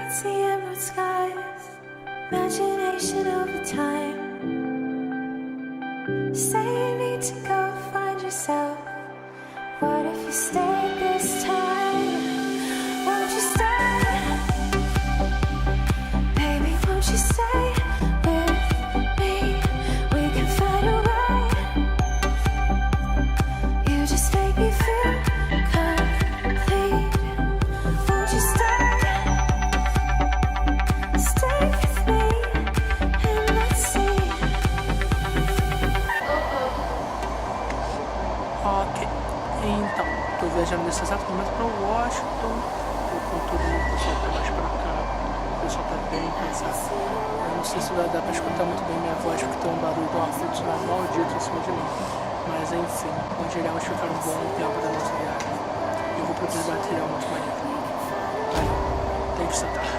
fancy emerald skies, imagination over time. Say you need to go find yourself. What if you stayed this time? Won't you stay? Baby, won't you stay with me? We can find a way. You just make me feel complete. Won't you stay? Stay with me and let's see. Ok, então, tô viajando nesse exato momento pra Washington. Tô com todo mundo, o pessoal tá mais pra cá, o pessoal tá bem cansado. Eu não sei se vai dar pra escutar muito bem minha voz, porque tem um barulho do ar-condicionado maldito em cima de mim. Mas enfim, onde iremos ficar um bom tempo da nossa viagem. Eu vou produzir material muito maneiro. Valeu, tem que estar.